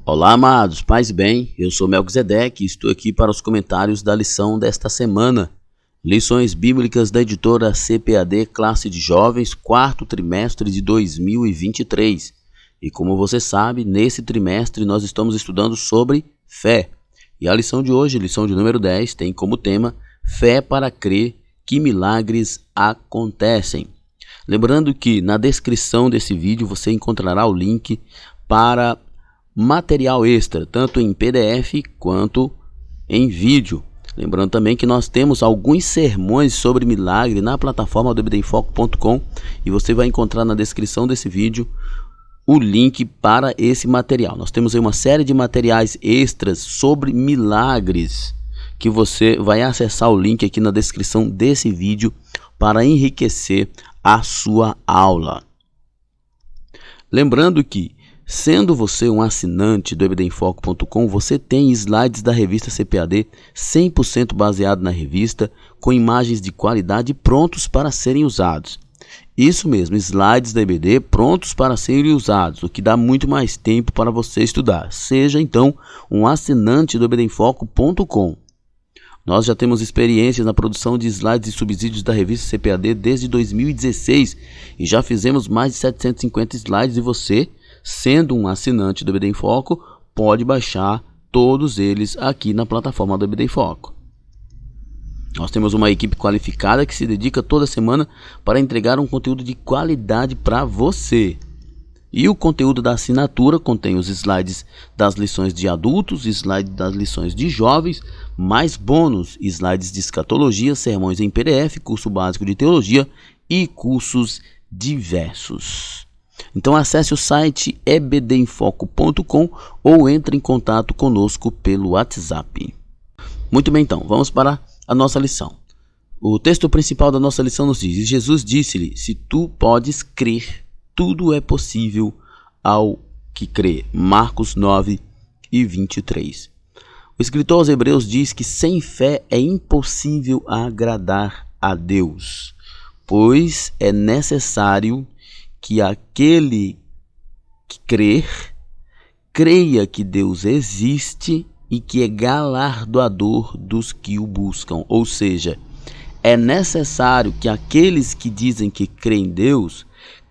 Olá, amados, paz e bem, eu sou Melquisedeque e estou aqui para os comentários da lição desta semana. Lições bíblicas da editora CPAD Classe de Jovens, quarto trimestre de 2023. E como você sabe, nesse trimestre nós estamos estudando sobre fé. E a lição de hoje, lição de número 10, tem como tema Fé para crer que milagres acontecem. Lembrando que na descrição desse vídeo você encontrará o link para material extra, tanto em PDF quanto em vídeo. Lembrando também que nós temos alguns sermões sobre milagre na plataforma do ebdenfoco.com e você vai encontrar na descrição desse vídeo o link para esse material. Nós temos aí uma série de materiais extras sobre milagres que você vai acessar o link aqui na descrição desse vídeo para enriquecer a sua aula. Lembrando que sendo você um assinante do ebdenfoco.com, você tem slides da revista CPAD 100% baseado na revista, com imagens de qualidade prontos para serem usados. Isso mesmo, slides da EBD prontos para serem usados, o que dá muito mais tempo para você estudar. Seja então um assinante do ebdenfoco.com. Nós já temos experiências na produção de slides e subsídios da revista CPAD desde 2016 e já fizemos mais de 750 slides e você, sendo um assinante do EBD em Foco, pode baixar todos eles aqui na plataforma do EBD em Foco. Nós temos uma equipe qualificada que se dedica toda semana para entregar um conteúdo de qualidade para você. E o conteúdo da assinatura contém os slides das lições de adultos, slides das lições de jovens, mais bônus, slides de escatologia, sermões em PDF, curso básico de teologia e cursos diversos. Então acesse o site ebdenfoco.com ou entre em contato conosco pelo WhatsApp. Muito bem, então, vamos para a nossa lição. O texto principal da nossa lição nos diz: Jesus disse-lhe, se tu podes crer, tudo é possível ao que crê. Marcos 9:23. O escritor aos Hebreus diz que sem fé é impossível agradar a Deus, pois é necessário que aquele que crer, creia que Deus existe e que é galardoador dos que o buscam. Ou seja, é necessário que aqueles que dizem que creem em Deus,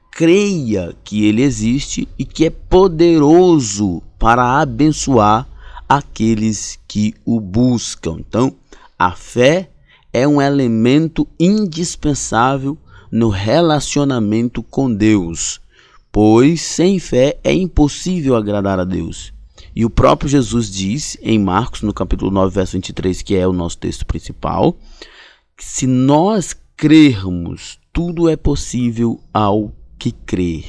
creia que Ele existe e que é poderoso para abençoar aqueles que o buscam. Então, a fé é um elemento indispensável no relacionamento com Deus, pois sem fé é impossível agradar a Deus. E o próprio Jesus diz em Marcos, no capítulo 9, verso 23, que é o nosso texto principal, que se nós crermos, tudo é possível ao que crer.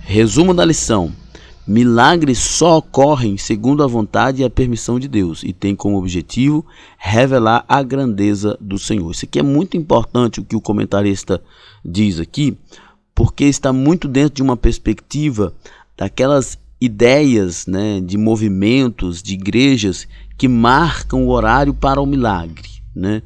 Resumo da lição: milagres só ocorrem segundo a vontade e a permissão de Deus e tem como objetivo revelar a grandeza do Senhor. Isso aqui é muito importante o que o comentarista diz aqui, porque está muito dentro de uma perspectiva daquelas ideias, né, de movimentos, de igrejas que marcam o horário para o milagre, né?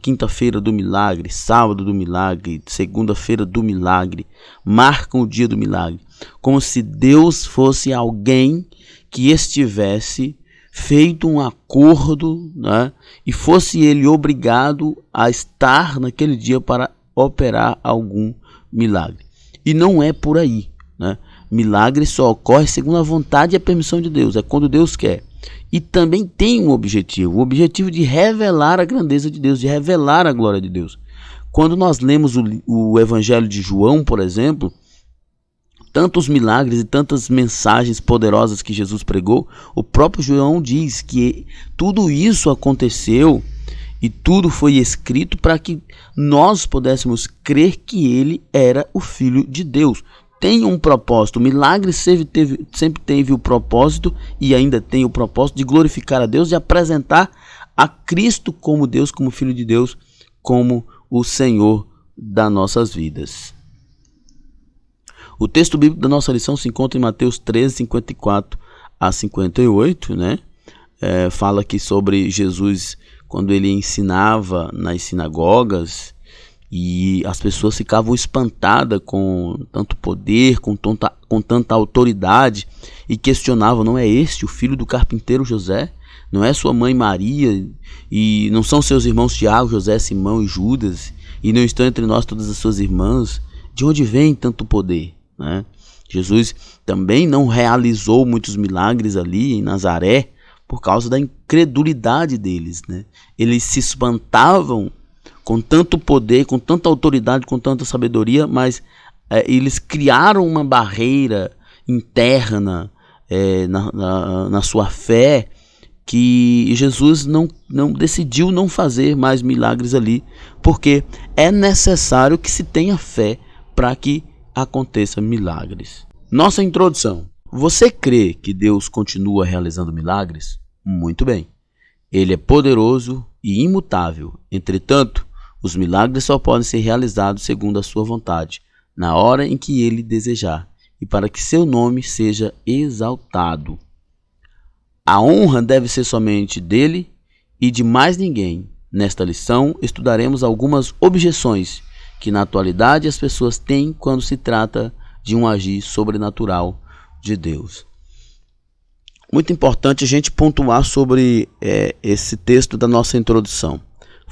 Quinta-feira do milagre, sábado do milagre, segunda-feira do milagre, marcam o dia do milagre, como se Deus fosse alguém que estivesse feito um acordo, né, e fosse ele obrigado a estar naquele dia para operar algum milagre. E não é por aí, né? Milagre só ocorre segundo a vontade e a permissão de Deus, é quando Deus quer. E também tem um objetivo, o objetivo de revelar a grandeza de Deus, de revelar a glória de Deus. Quando nós lemos o Evangelho de João, por exemplo, tantos milagres e tantas mensagens poderosas que Jesus pregou, o próprio João diz que tudo isso aconteceu e tudo foi escrito para que nós pudéssemos crer que ele era o Filho de Deus. Tem um propósito, o milagre sempre teve o propósito e ainda tem o propósito de glorificar a Deus e apresentar a Cristo como Deus, como Filho de Deus, como o Senhor das nossas vidas. O texto bíblico da nossa lição se encontra em Mateus 13, 54 a 58, né? Fala aqui sobre Jesus quando ele ensinava nas sinagogas E as pessoas ficavam espantadas com tanto poder, com tanta autoridade, e questionavam: não é este o filho do carpinteiro José? Não é sua mãe Maria? E não são seus irmãos Tiago, José, Simão e Judas? E não estão entre nós todas as suas irmãs? De onde vem tanto poder, né? Jesus também não realizou muitos milagres ali em Nazaré por causa da incredulidade deles, né? Eles se espantavam com tanto poder, com tanta autoridade, com tanta sabedoria, mas eles criaram uma barreira interna na sua fé, que Jesus não decidiu não fazer mais milagres ali, porque é necessário que se tenha fé para que aconteça milagres. Nossa introdução. Você crê que Deus continua realizando milagres? Muito bem. Ele é poderoso e imutável. Entretanto, os milagres só podem ser realizados segundo a sua vontade, na hora em que ele desejar, e para que seu nome seja exaltado. A honra deve ser somente dele e de mais ninguém. Nesta lição, estudaremos algumas objeções que na atualidade as pessoas têm quando se trata de um agir sobrenatural de Deus. Muito importante a gente pontuar sobre esse texto da nossa introdução.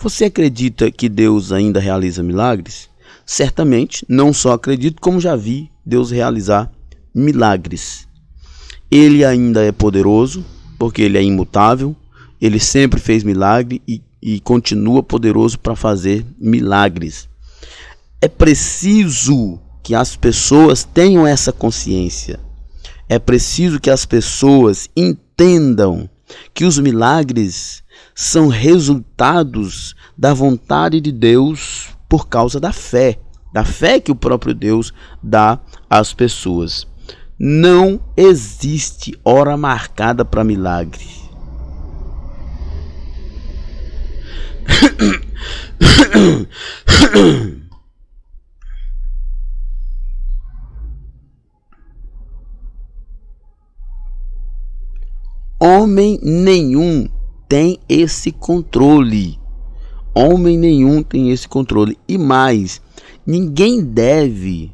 Você acredita que Deus ainda realiza milagres? Certamente, não só acredito, como já vi Deus realizar milagres. Ele ainda é poderoso, porque ele é imutável, ele sempre fez milagre e continua poderoso para fazer milagres. É preciso que as pessoas tenham essa consciência. É preciso que as pessoas entendam que os milagres são resultados da vontade de Deus por causa da fé que o próprio Deus dá às pessoas. Não existe hora marcada para milagre. Homem nenhum tem esse controle. Homem nenhum tem esse controle. E mais, ninguém deve,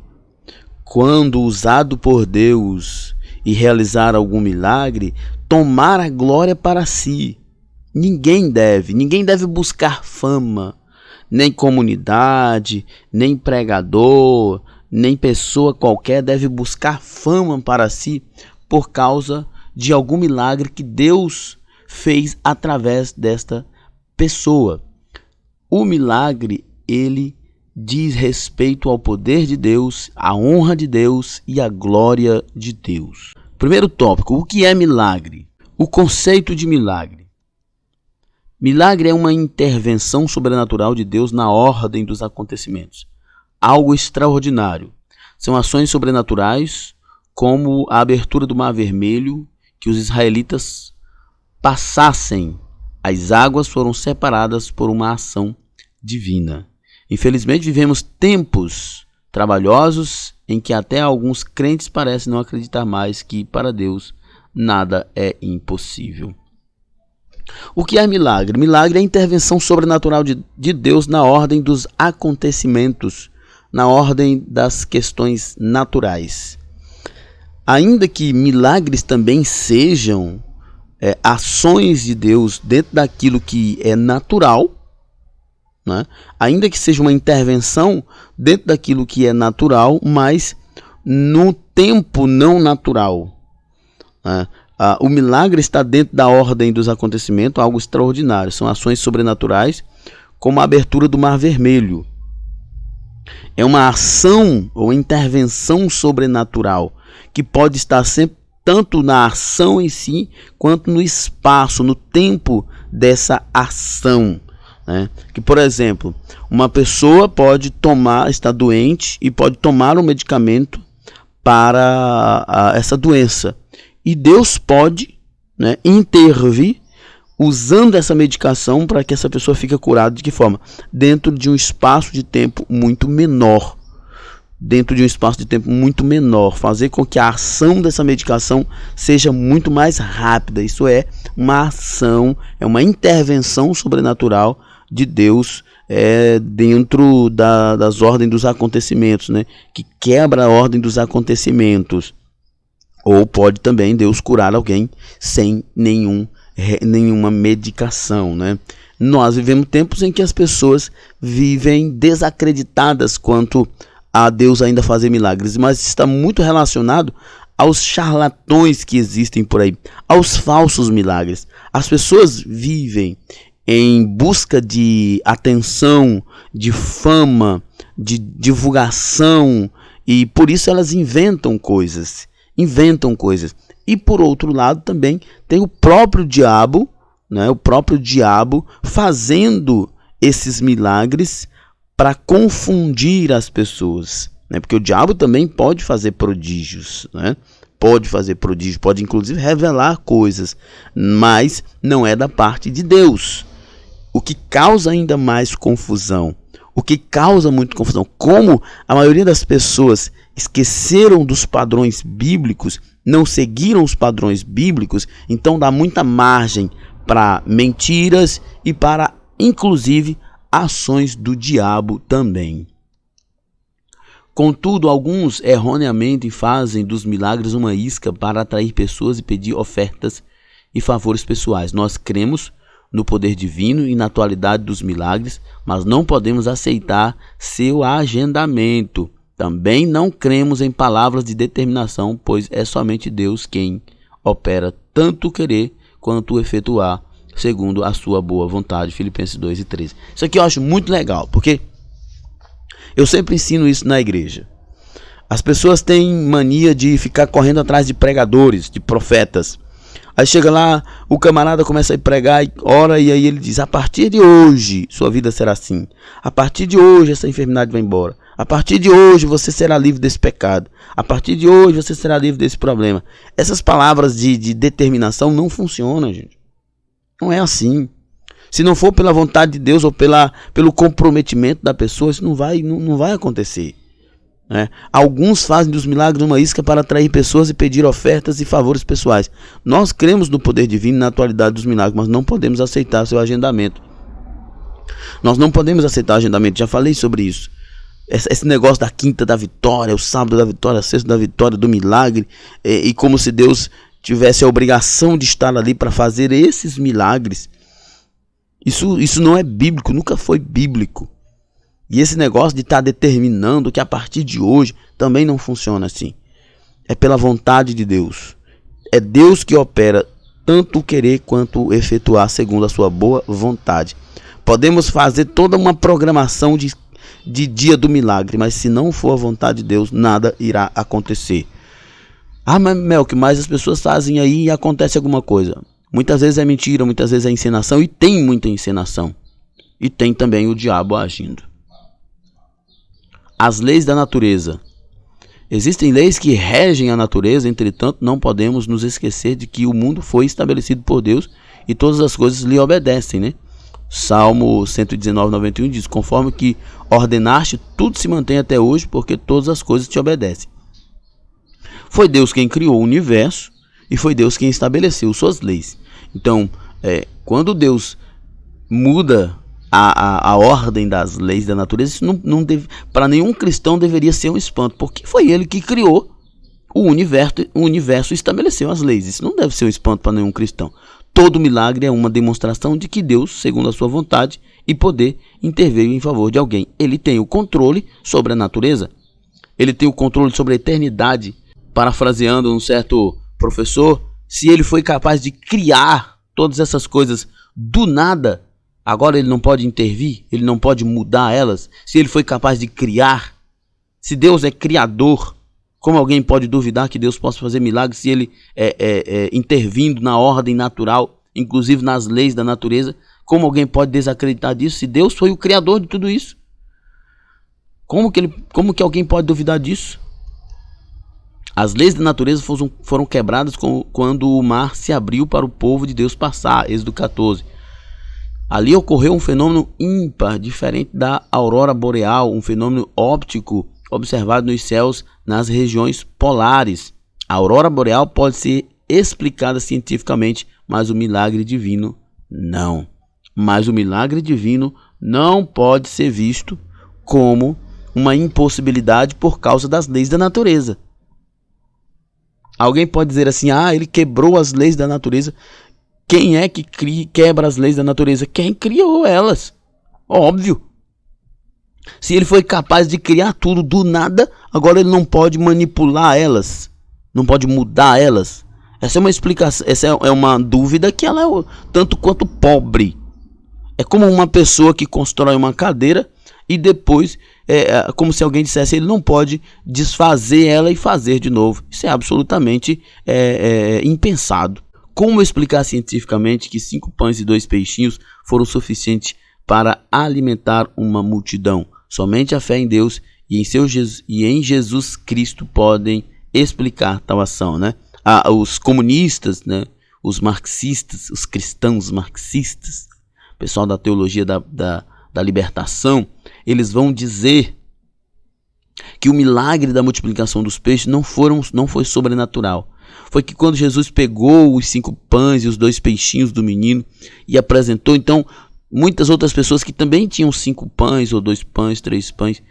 quando usado por Deus e realizar algum milagre, tomar a glória para si. Ninguém deve buscar fama, nem comunidade, nem pregador, nem pessoa qualquer deve buscar fama para si por causa de algum milagre que Deus fez através desta pessoa. O milagre, ele diz respeito ao poder de Deus, à honra de Deus e à glória de Deus. Primeiro tópico: o que é milagre? O conceito de milagre. Milagre é uma intervenção sobrenatural de Deus na ordem dos acontecimentos. Algo extraordinário. São ações sobrenaturais, como a abertura do Mar Vermelho, que os israelitas passassem. As águas foram separadas por uma ação divina. Infelizmente, vivemos tempos trabalhosos em que até alguns crentes parecem não acreditar mais que para Deus nada é impossível. O que é milagre? Milagre é a intervenção sobrenatural de Deus na ordem dos acontecimentos, na ordem das questões naturais. Ainda que milagres também sejam ações de Deus dentro daquilo que é natural, né? Ainda que seja uma intervenção dentro daquilo que é natural, mas no tempo não natural, né? O milagre está dentro da ordem dos acontecimentos, algo extraordinário. São ações sobrenaturais, como a abertura do Mar Vermelho. É uma ação ou intervenção sobrenatural que pode estar sempre tanto na ação em si, quanto no espaço, no tempo dessa ação, né? Que, por exemplo, uma pessoa pode estar doente e pode tomar um medicamento para essa doença. E Deus pode, né, intervir usando essa medicação para que essa pessoa fique curada. De que forma? Dentro de um espaço de tempo muito menor. Fazer com que a ação dessa medicação seja muito mais rápida. Isso é uma ação, é uma intervenção sobrenatural de Deus dentro das ordens dos acontecimentos, né? Que quebra a ordem dos acontecimentos. Ou pode também Deus curar alguém sem nenhuma medicação, né? Nós vivemos tempos em que as pessoas vivem desacreditadas quanto a Deus ainda fazer milagres, mas está muito relacionado aos charlatões que existem por aí, aos falsos milagres. As pessoas vivem em busca de atenção, de fama, de divulgação, e por isso elas inventam coisas. E por outro lado também tem o próprio diabo, né? O próprio diabo fazendo esses milagres para confundir as pessoas, né? Porque o diabo também pode fazer prodígios, né? Pode inclusive revelar coisas, mas não é da parte de Deus. O que causa ainda mais confusão, como a maioria das pessoas esqueceram dos padrões bíblicos, não seguiram os padrões bíblicos, então dá muita margem para mentiras e para, inclusive, ações do diabo também. Contudo, alguns erroneamente fazem dos milagres uma isca para atrair pessoas e pedir ofertas e favores pessoais. Nós cremos no poder divino e na atualidade dos milagres, mas não podemos aceitar seu agendamento. Também não cremos em palavras de determinação, pois é somente Deus quem opera tanto o querer quanto o efetuar, segundo a sua boa vontade. Filipenses 2:13. Isso aqui eu acho muito legal, porque eu sempre ensino isso na igreja. As pessoas têm mania de ficar correndo atrás de pregadores, de profetas. Aí chega lá, o camarada começa a pregar e ora, e aí ele diz: a partir de hoje sua vida será assim. A partir de hoje essa enfermidade vai embora. A partir de hoje você será livre desse pecado. A partir de hoje você será livre desse problema. Essas palavras de determinação não funcionam, gente. Não é assim. Se não for pela vontade de Deus ou pelo comprometimento da pessoa, isso não vai acontecer, né? Alguns fazem dos milagres uma isca para atrair pessoas e pedir ofertas e favores pessoais. Nós cremos no poder divino e na atualidade dos milagres, mas não podemos aceitar seu agendamento. Já falei sobre isso. Esse negócio da quinta da vitória, o sábado da vitória, a sexta da vitória, do milagre, e como se Deus tivesse a obrigação de estar ali para fazer esses milagres. Isso não é bíblico, nunca foi bíblico. E esse negócio de estar determinando que a partir de hoje também não funciona assim. É pela vontade de Deus. É Deus que opera tanto o querer quanto o efetuar segundo a sua boa vontade. Podemos fazer toda uma programação de dia do milagre, mas se não for a vontade de Deus, nada irá acontecer. Mas as pessoas fazem aí e acontece alguma coisa. Muitas vezes é mentira, muitas vezes é encenação, e tem muita encenação. E tem também o diabo agindo. As leis da natureza. Existem leis que regem a natureza, entretanto, não podemos nos esquecer de que o mundo foi estabelecido por Deus e todas as coisas lhe obedecem, né? Salmo 119:91 diz: conforme que ordenaste, tudo se mantém até hoje, porque todas as coisas te obedecem. Foi Deus quem criou o universo e foi Deus quem estabeleceu suas leis. Então, quando Deus muda a ordem das leis da natureza, isso não para nenhum cristão deveria ser um espanto, porque foi ele que criou o universo e estabeleceu as leis. Isso não deve ser um espanto para nenhum cristão. Todo milagre é uma demonstração de que Deus, segundo a sua vontade e poder, interveio em favor de alguém. Ele tem o controle sobre a natureza. Ele tem o controle sobre a eternidade. Parafraseando um certo professor, se ele foi capaz de criar todas essas coisas do nada, agora ele não pode intervir, ele não pode mudar elas. Se ele foi capaz de criar, se Deus é criador, como alguém pode duvidar que Deus possa fazer milagres se ele intervindo na ordem natural, inclusive nas leis da natureza? Como alguém pode desacreditar disso se Deus foi o criador de tudo isso? Como que alguém pode duvidar disso? As leis da natureza foram quebradas quando o mar se abriu para o povo de Deus passar, Êxodo 14. Ali ocorreu um fenômeno ímpar, diferente da aurora boreal, um fenômeno óptico observado nos céus nas regiões polares. A aurora boreal pode ser explicada cientificamente, mas o milagre divino não. não pode ser visto como uma impossibilidade por causa das leis da natureza. Alguém pode dizer assim: ele quebrou as leis da natureza. Quem é que quebra as leis da natureza? Quem criou elas. Óbvio. Se ele foi capaz de criar tudo do nada, agora ele não pode manipular elas, não pode mudar elas. Essa é uma explicação, essa é uma dúvida que ela é tanto quanto pobre. É como uma pessoa que constrói uma cadeira e depois, como se alguém dissesse, ele não pode desfazer ela e fazer de novo. Isso é absolutamente impensado. Como explicar cientificamente que 5 pães e 2 peixinhos foram suficientes para alimentar uma multidão? Somente a fé em Deus e em Jesus Cristo podem explicar tal ação, né? Os comunistas, né? Os marxistas, os cristãos marxistas, pessoal da teologia da libertação, eles vão dizer que o milagre da multiplicação dos peixes não foi sobrenatural. Foi que quando Jesus pegou os 5 pães e os 2 peixinhos do menino e apresentou, então muitas outras pessoas que também tinham 5 pães ou 2 pães, 3 pães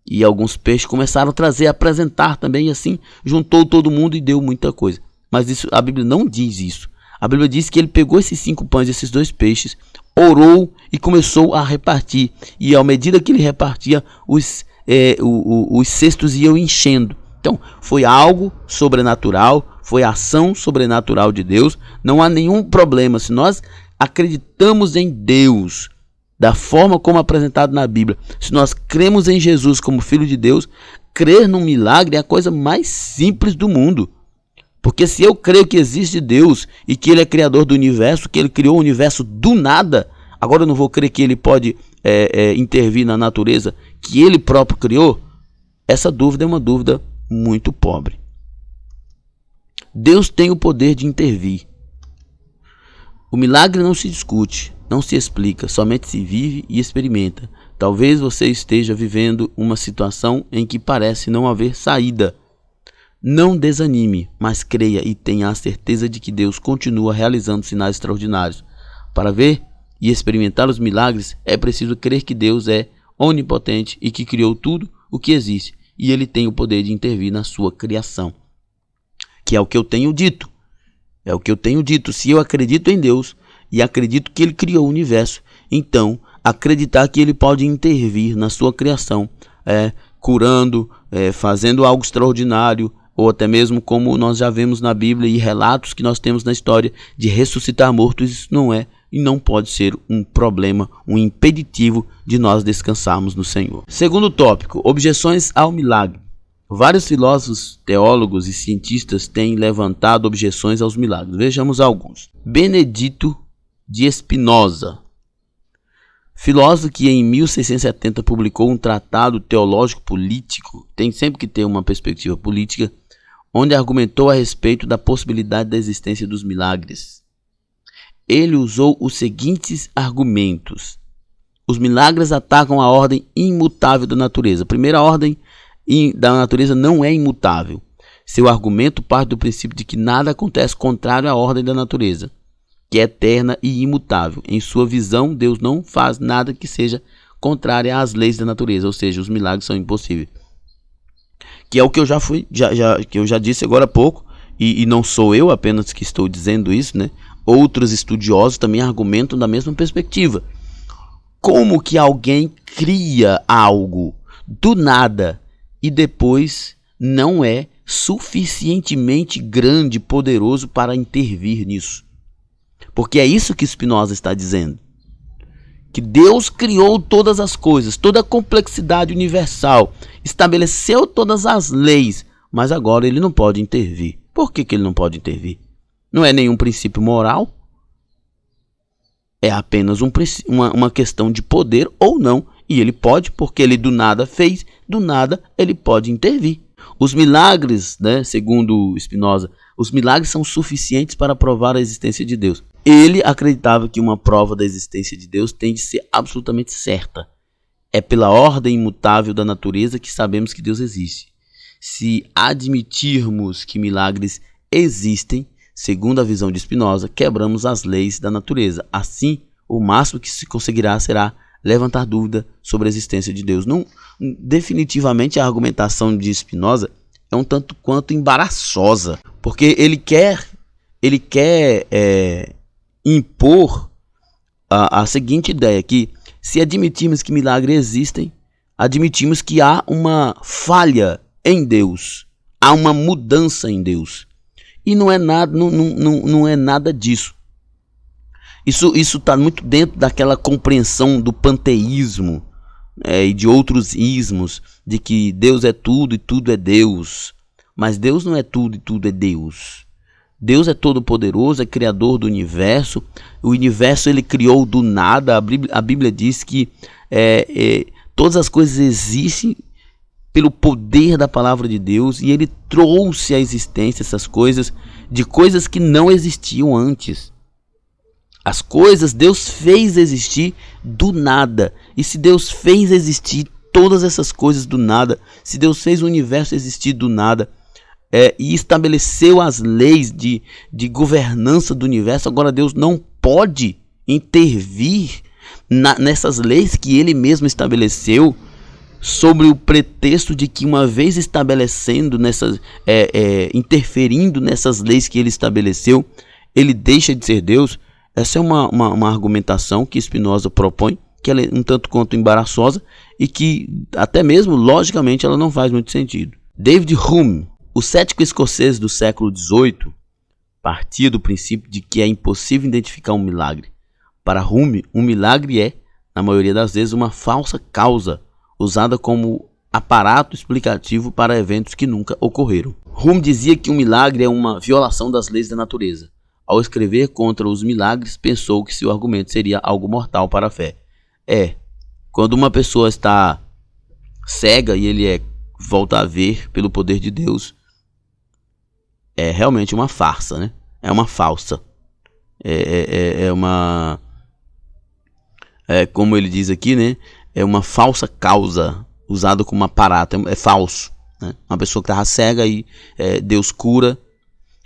e alguns peixes começaram a apresentar também, e assim juntou todo mundo e deu muita coisa. Mas isso, a Bíblia não diz isso. A Bíblia diz que ele pegou esses 5 pães e esses 2 peixes, orou e começou a repartir. E à medida que ele repartia, os cestos iam enchendo. Então foi algo sobrenatural, foi a ação sobrenatural de Deus. Não há nenhum problema se nós acreditamos em Deus da forma como apresentado na Bíblia. Se nós cremos em Jesus como Filho de Deus, crer num milagre é a coisa mais simples do mundo. Porque se eu creio que existe Deus e que Ele é criador do universo, que Ele criou o universo do nada, agora eu não vou crer que Ele pode intervir na natureza que Ele próprio criou? Essa dúvida é uma dúvida muito pobre. Deus tem o poder de intervir. O milagre não se discute, não se explica, somente se vive e experimenta. Talvez você esteja vivendo uma situação em que parece não haver saída. Não desanime, mas creia e tenha a certeza de que Deus continua realizando sinais extraordinários. Para ver e experimentar os milagres, é preciso crer que Deus é onipotente e que criou tudo o que existe, e Ele tem o poder de intervir na sua criação. Que é o que eu tenho dito. É o que eu tenho dito. Se eu acredito em Deus e acredito que Ele criou o universo, então acreditar que Ele pode intervir na sua criação, curando, fazendo algo extraordinário, ou até mesmo como nós já vemos na Bíblia e relatos que nós temos na história de ressuscitar mortos, isso não é e não pode ser um problema, um impeditivo de nós descansarmos no Senhor. Segundo tópico, objeções ao milagre. Vários filósofos, teólogos e cientistas têm levantado objeções aos milagres. Vejamos alguns. Benedito de Spinoza, filósofo que em 1670 publicou um tratado teológico político, tem sempre que ter uma perspectiva política, onde argumentou a respeito da possibilidade da existência dos milagres. Ele usou os seguintes argumentos. Os milagres atacam a ordem imutável da natureza. A primeira ordem da natureza não é imutável. Seu argumento parte do princípio de que nada acontece contrário à ordem da natureza, que é eterna e imutável. Em sua visão, Deus não faz nada que seja contrário às leis da natureza, ou seja, os milagres são impossíveis. Que é o que eu já disse agora há pouco, e não sou eu apenas que estou dizendo isso, né? Outros estudiosos também argumentam da mesma perspectiva. Como que alguém cria algo do nada e depois não é suficientemente grande e poderoso para intervir nisso? Porque é isso que Spinoza está dizendo. Que Deus criou todas as coisas, toda a complexidade universal, estabeleceu todas as leis, mas agora ele não pode intervir. Por que ele não pode intervir? Não é nenhum princípio moral, é apenas uma questão de poder ou não, e ele pode, porque ele do nada fez, do nada ele pode intervir. Os milagres, né, segundo Spinoza, os milagres são suficientes para provar a existência de Deus. Ele acreditava que uma prova da existência de Deus tem de ser absolutamente certa. É pela ordem imutável da natureza que sabemos que Deus existe. Se admitirmos que milagres existem, segundo a visão de Spinoza, quebramos as leis da natureza. Assim, o máximo que se conseguirá será levantar dúvida sobre a existência de Deus. Não, definitivamente a argumentação de Spinoza é um tanto quanto embaraçosa, porque ele quer impor a seguinte ideia, que se admitirmos que milagres existem, admitimos que há uma falha em Deus, há uma mudança em Deus. E não é nada disso. Isso está muito dentro daquela compreensão do panteísmo e de outros ismos, de que Deus é tudo e tudo é Deus. Mas Deus não é tudo e tudo é Deus. Deus é todo poderoso, é criador do universo. O universo ele criou do nada. A Bíblia diz que todas as coisas existem pelo poder da palavra de Deus, e ele trouxe à existência essas coisas de coisas que não existiam antes. As coisas Deus fez existir do nada. E se Deus fez existir todas essas coisas do nada, se Deus fez o universo existir do nada, e estabeleceu as leis de governança do universo, agora Deus não pode intervir nessas leis que ele mesmo estabeleceu, sobre o pretexto de que, uma vez estabelecendo interferindo nessas leis que ele estabeleceu, ele deixa de ser Deus. Essa é uma argumentação que Spinoza propõe, que ela é um tanto quanto embaraçosa e que até mesmo logicamente ela não faz muito sentido. David Hume, o cético escocês do século XVIII, partia do princípio de que é impossível identificar um milagre. Para Hume, um milagre é, na maioria das vezes, uma falsa causa usada como aparato explicativo para eventos que nunca ocorreram. Hume dizia que um milagre é uma violação das leis da natureza. Ao escrever contra os milagres, pensou que seu argumento seria algo mortal para a fé. Quando uma pessoa está cega e ele volta a ver pelo poder de Deus, é realmente uma farsa, né? É uma falsa. Como ele diz aqui, né? É uma falsa causa usada como aparato. É falso, né? Uma pessoa que estava cega e Deus cura.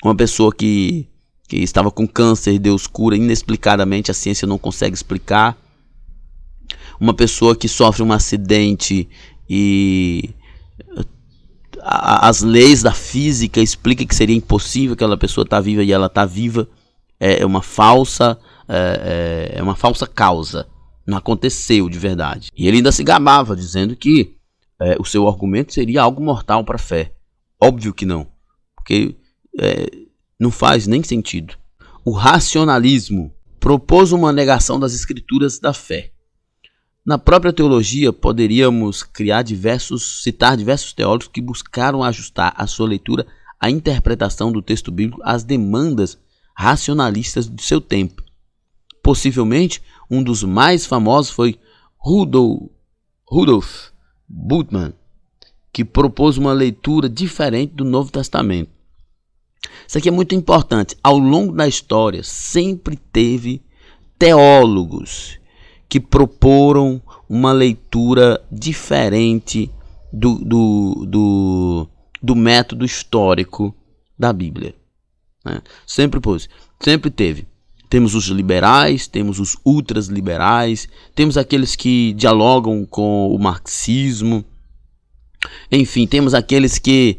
Uma pessoa que estava com câncer e Deus cura inexplicadamente, a ciência não consegue explicar. Uma pessoa que sofre um acidente e as leis da física explicam que seria impossível aquela pessoa estar viva e ela está viva. É uma falsa causa. Não aconteceu de verdade. E ele ainda se gabava, dizendo que o seu argumento seria algo mortal para a fé. Óbvio que não, porque não faz nem sentido. O racionalismo propôs uma negação das escrituras da fé. Na própria teologia, poderíamos citar diversos teólogos que buscaram ajustar a sua leitura à interpretação do texto bíblico às demandas racionalistas do seu tempo. Possivelmente, um dos mais famosos foi Rudolf Bultmann, que propôs uma leitura diferente do Novo Testamento. Isso aqui é muito importante. Ao longo da história, sempre teve teólogos que proporam uma leitura diferente do método histórico da Bíblia, né? Sempre teve. Temos os liberais, temos os ultraliberais, temos aqueles que dialogam com o marxismo. Enfim, temos aqueles que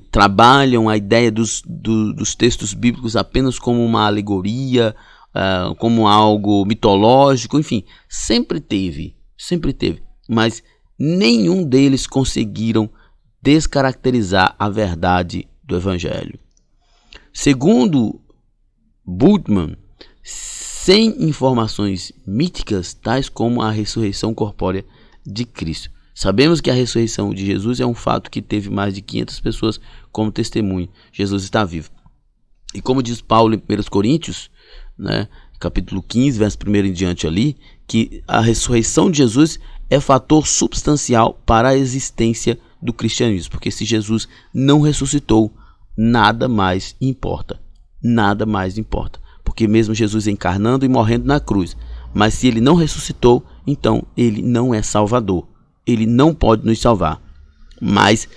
trabalham a ideia dos textos bíblicos apenas como uma alegoria, como algo mitológico. Enfim, sempre teve, mas nenhum deles conseguiram descaracterizar a verdade do Evangelho. Segundo Bultmann, sem informações míticas tais como a ressurreição corpórea de Cristo. Sabemos que a ressurreição de Jesus é um fato que teve mais de 500 pessoas como testemunha. Jesus está vivo. E como diz Paulo em 1 Coríntios, né, capítulo 15, verso 1 em diante ali, que a ressurreição de Jesus é fator substancial para a existência do cristianismo. Porque se Jesus não ressuscitou, nada mais importa. Nada mais importa. Porque mesmo Jesus encarnando e morrendo na cruz, mas se ele não ressuscitou, então ele não é salvador. Ele não pode nos salvar. Mas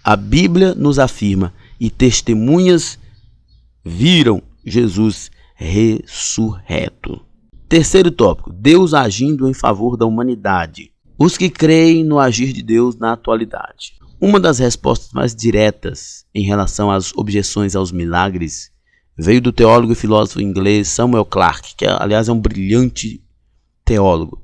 a Bíblia nos afirma, e testemunhas viram Jesus ressurreto. Terceiro tópico, Deus agindo em favor da humanidade. Os que creem no agir de Deus na atualidade. Uma das respostas mais diretas em relação às objeções aos milagres veio do teólogo e filósofo inglês Samuel Clarke, que aliás é um brilhante teólogo.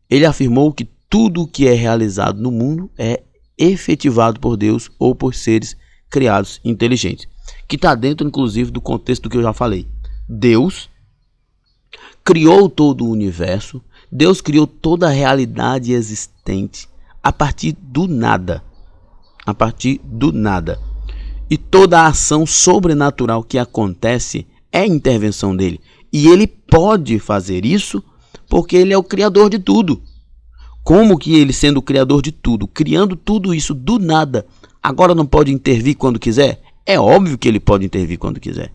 Ele afirmou que tudo o que é realizado no mundo é efetivado por Deus ou por seres criados inteligentes, que está dentro inclusive do contexto do que eu já falei. Deus criou todo o universo, Deus criou toda a realidade existente a partir do nada. E toda a ação sobrenatural que acontece é intervenção dele. E ele pode fazer isso porque ele é o criador de tudo. Como que ele, sendo o criador de tudo, criando tudo isso do nada, agora não pode intervir quando quiser? É óbvio que ele pode intervir quando quiser.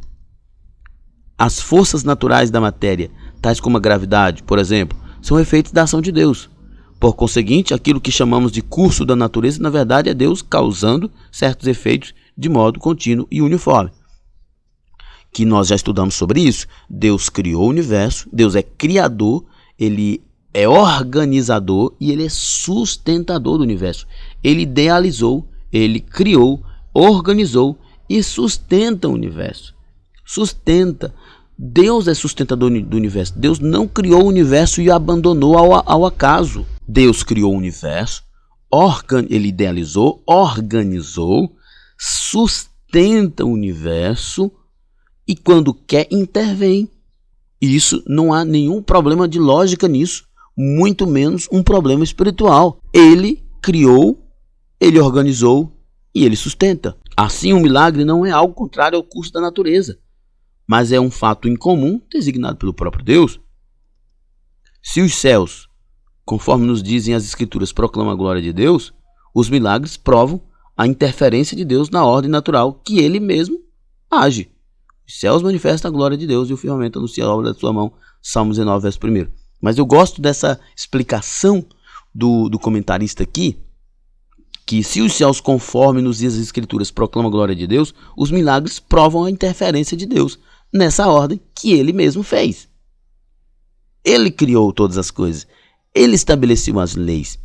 As forças naturais da matéria, tais como a gravidade, por exemplo, são efeitos da ação de Deus. Por conseguinte, aquilo que chamamos de curso da natureza, na verdade, é Deus causando certos efeitos de modo contínuo e uniforme. Que nós já estudamos sobre isso. Deus criou o universo, Deus é criador, ele é organizador e ele é sustentador do universo. Ele idealizou, ele criou, organizou e sustenta o universo. Sustenta. Deus é sustentador do universo. Deus não criou o universo e o abandonou ao acaso. Deus criou o universo, ele idealizou, organizou, sustenta o universo e quando quer intervém. Isso não há nenhum problema de lógica nisso, muito menos um problema espiritual. Ele criou, ele organizou e ele sustenta. Assim, o milagre não é algo contrário ao curso da natureza, mas é um fato incomum designado pelo próprio Deus. Se os céus, conforme nos dizem as Escrituras, proclamam a glória de Deus, os milagres provam a interferência de Deus na ordem natural que ele mesmo age. Os céus manifestam a glória de Deus e o firmamento anuncia a obra da sua mão. Salmo 19, verso 1. Mas eu gosto dessa explicação do comentarista aqui, que se os céus, conforme nos diz as Escrituras, proclamam a glória de Deus, os milagres provam a interferência de Deus nessa ordem que ele mesmo fez. Ele criou todas as coisas. Ele estabeleceu as leis.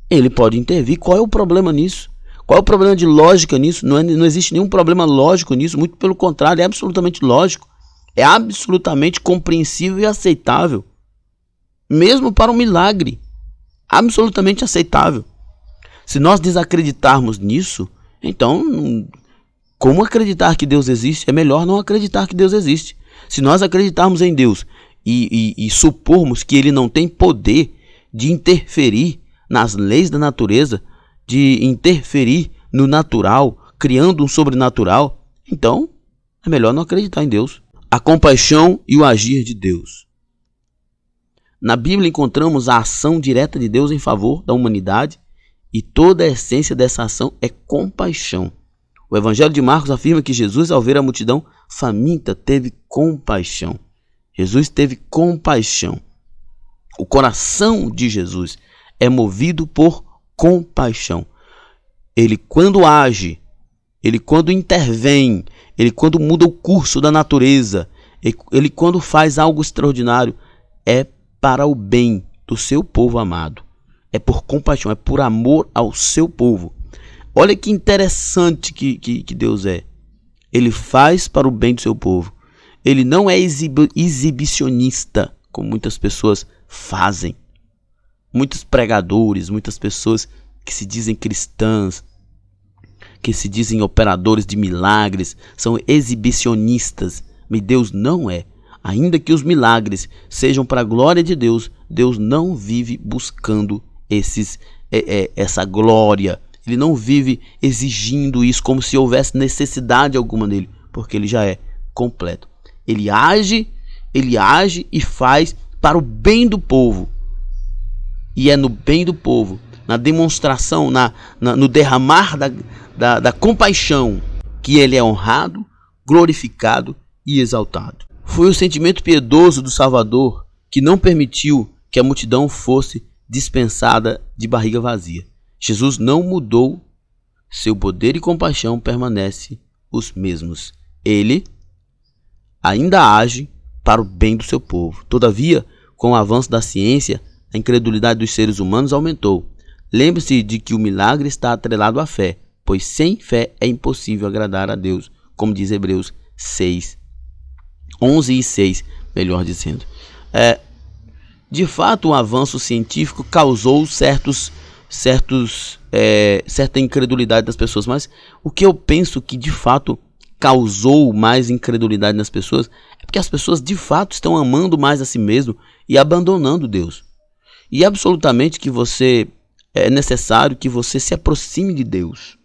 Ele pode intervir. Qual é o problema nisso? Qual é o problema de lógica nisso? Não existe nenhum problema lógico nisso. Muito pelo contrário, é absolutamente lógico. É absolutamente compreensível e aceitável. Mesmo para um milagre. Absolutamente aceitável. Se nós desacreditarmos nisso, então, como acreditar que Deus existe? É melhor não acreditar que Deus existe. Se nós acreditarmos em Deus e supormos que ele não tem poder de interferir nas leis da natureza, de interferir no natural, criando um sobrenatural, então é melhor não acreditar em Deus. A compaixão e o agir de Deus. Na Bíblia encontramos a ação direta de Deus em favor da humanidade e toda a essência dessa ação é compaixão. O Evangelho de Marcos afirma que Jesus, ao ver a multidão faminta, teve compaixão. Jesus teve compaixão. O coração de Jesus é movido por compaixão. Ele quando age, ele quando intervém, ele quando muda o curso da natureza, ele quando faz algo extraordinário, é para o bem do seu povo amado. É por compaixão, é por amor ao seu povo. Olha que interessante que Deus é. Ele faz para o bem do seu povo. Ele não é exibicionista, como muitas pessoas fazem. Muitos pregadores, muitas pessoas que se dizem cristãs, que se dizem operadores de milagres, são exibicionistas. Mas Deus não é. Ainda que os milagres sejam para a glória de Deus, Deus não vive buscando essa glória. Ele não vive exigindo isso como se houvesse necessidade alguma nele, porque ele já é completo. Ele age e faz para o bem do povo. E é no bem do povo, na demonstração, no derramar da compaixão, que ele é honrado, glorificado e exaltado. Foi o sentimento piedoso do Salvador que não permitiu que a multidão fosse dispensada de barriga vazia. Jesus não mudou, seu poder e compaixão permanecem os mesmos. Ele ainda age para o bem do seu povo. Todavia, com o avanço da ciência, a incredulidade dos seres humanos aumentou. Lembre-se de que o milagre está atrelado à fé, pois sem fé é impossível agradar a Deus, como diz Hebreus 6, 11 e 6, melhor dizendo. De fato, o avanço científico causou certa incredulidade das pessoas, mas o que eu penso que de fato causou mais incredulidade nas pessoas é porque as pessoas de fato estão amando mais a si mesmo e abandonando Deus. E absolutamente que é necessário que você se aproxime de Deus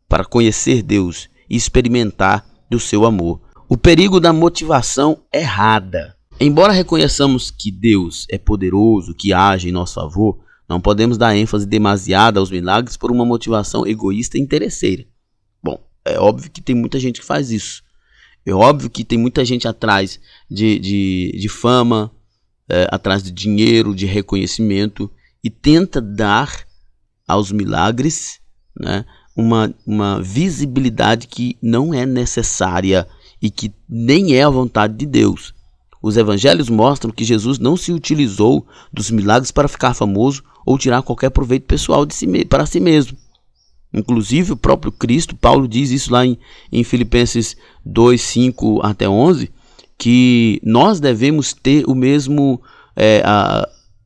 para conhecer Deus e experimentar do seu amor. O perigo da motivação errada. Embora reconheçamos que Deus é poderoso, que age em nosso favor, não podemos dar ênfase demasiada aos milagres por uma motivação egoísta e interesseira. Bom, é óbvio que tem muita gente que faz isso. É óbvio que tem muita gente atrás de fama, atrás de dinheiro, de reconhecimento, e tenta dar aos milagres, né, uma visibilidade que não é necessária e que nem é a vontade de Deus. Os evangelhos mostram que Jesus não se utilizou dos milagres para ficar famoso ou tirar qualquer proveito pessoal para si mesmo. Inclusive o próprio Cristo, Paulo diz isso lá em Filipenses 2, 5 até 11, que nós devemos ter o mesmo,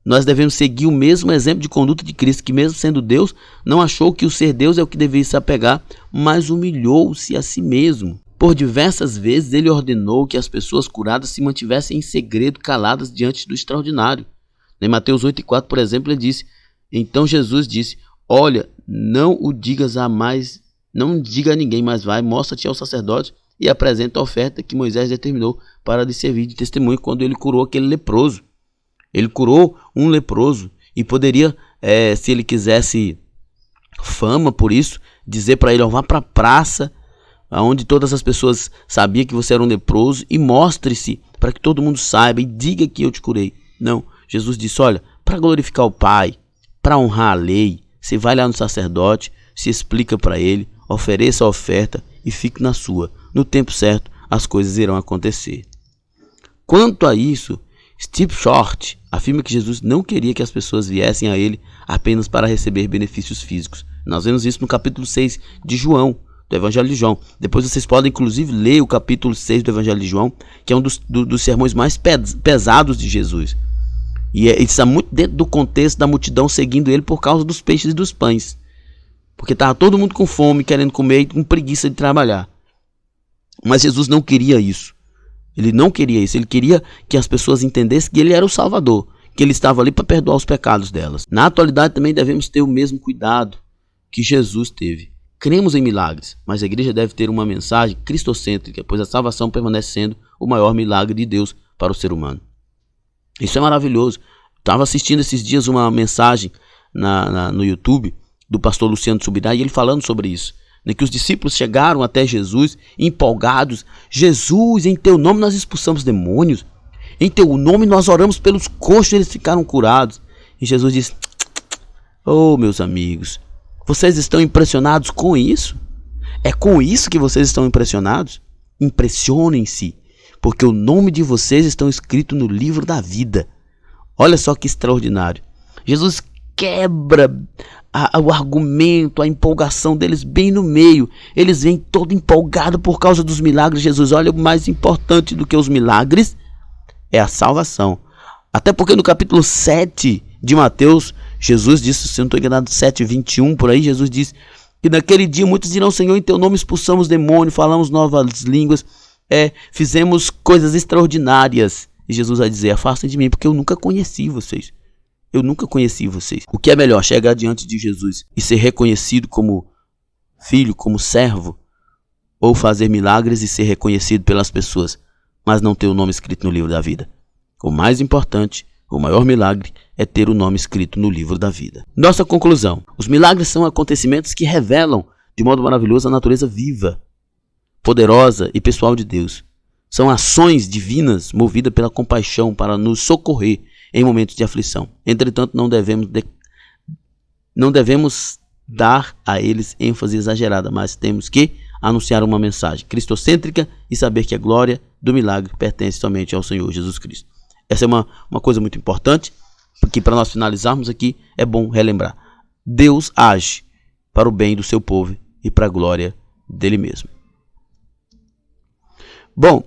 nós devemos seguir o mesmo exemplo de conduta de Cristo, que mesmo sendo Deus, não achou que o ser Deus é o que deveria se apegar, mas humilhou-se a si mesmo. Por diversas vezes ele ordenou que as pessoas curadas se mantivessem em segredo, caladas diante do extraordinário. Em Mateus 8,4, por exemplo, ele disse: então Jesus disse: olha, não o digas a mais, não diga a ninguém, mas vai, mostra-te ao sacerdote e apresenta a oferta que Moisés determinou para lhe servir de testemunho quando ele curou aquele leproso. Ele curou um leproso e poderia, se ele quisesse fama por isso, dizer para ele: vá para a praça, onde todas as pessoas sabiam que você era um leproso, e mostre-se para que todo mundo saiba e diga que eu te curei. Não, Jesus disse: olha, para glorificar o Pai, para honrar a lei, você vai lá no sacerdote, se explica para ele, ofereça a oferta e fique na sua. No tempo certo, as coisas irão acontecer. Quanto a isso, Steve Short afirma que Jesus não queria que as pessoas viessem a ele apenas para receber benefícios físicos. Nós vemos isso no capítulo 6 de João, do Evangelho de João. Depois vocês podem inclusive ler o capítulo 6 do Evangelho de João, que é um dos sermões mais pesados de Jesus. E está muito dentro do contexto da multidão seguindo ele por causa dos peixes e dos pães. Porque estava todo mundo com fome, querendo comer e com preguiça de trabalhar. Mas Jesus não queria isso. Ele não queria isso. Ele queria que as pessoas entendessem que ele era o Salvador, que ele estava ali para perdoar os pecados delas. Na atualidade também devemos ter o mesmo cuidado que Jesus teve. Cremos em milagres, mas a igreja deve ter uma mensagem cristocêntrica, pois a salvação permanece sendo o maior milagre de Deus para o ser humano. Isso é maravilhoso. Estava assistindo esses dias uma mensagem no YouTube do pastor Luciano Subirá, e ele falando sobre isso, né, que os discípulos chegaram até Jesus empolgados: Jesus, em teu nome nós expulsamos demônios, em teu nome nós oramos pelos coxos, eles ficaram curados. E Jesus disse: oh, meus amigos, vocês estão impressionados com isso? É com isso que vocês estão impressionados? Impressionem-se, porque o nome de vocês estão escrito no livro da vida. Olha só que extraordinário. Jesus quebra o argumento, a empolgação deles bem no meio. Eles vêm todo empolgados por causa dos milagres. Jesus: olha, o mais importante do que os milagres é a salvação. Até porque no capítulo 7 de Mateus, Jesus disse, se eu não estou enganado, 7:21, por aí, Jesus disse que naquele dia muitos dirão: Senhor, em teu nome expulsamos demônio, falamos novas línguas, fizemos coisas extraordinárias. E Jesus vai dizer: afastem de mim, porque eu nunca conheci vocês. Eu nunca conheci vocês. O que é melhor, chegar diante de Jesus e ser reconhecido como filho, como servo, ou fazer milagres e ser reconhecido pelas pessoas, mas não ter o nome escrito no livro da vida? O mais importante, o maior milagre, é ter o nome escrito no livro da vida. Nossa conclusão: os milagres são acontecimentos que revelam de modo maravilhoso a natureza viva, poderosa e pessoal de Deus. São ações divinas movidas pela compaixão para nos socorrer em momentos de aflição. Entretanto, não devemos dar a eles ênfase exagerada, mas temos que anunciar uma mensagem cristocêntrica e saber que a glória do milagre pertence somente ao Senhor Jesus Cristo. Essa é uma coisa muito importante, porque para nós finalizarmos aqui, é bom relembrar. Deus age para o bem do seu povo e para a glória dele mesmo. Bom,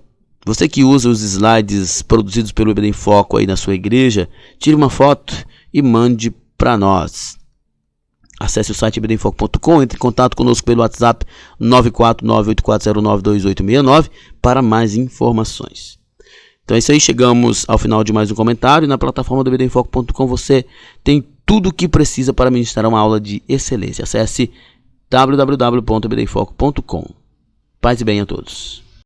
você que usa os slides produzidos pelo EBD em Foco aí na sua igreja, tire uma foto e mande para nós. Acesse o site ebdemfoco.com, entre em contato conosco pelo WhatsApp 94984092869 para mais informações. Então é isso aí, chegamos ao final de mais um comentário. Na plataforma do ebdemfoco.com você tem tudo o que precisa para ministrar uma aula de excelência. Acesse www.ebdemfoco.com. Paz e bem a todos.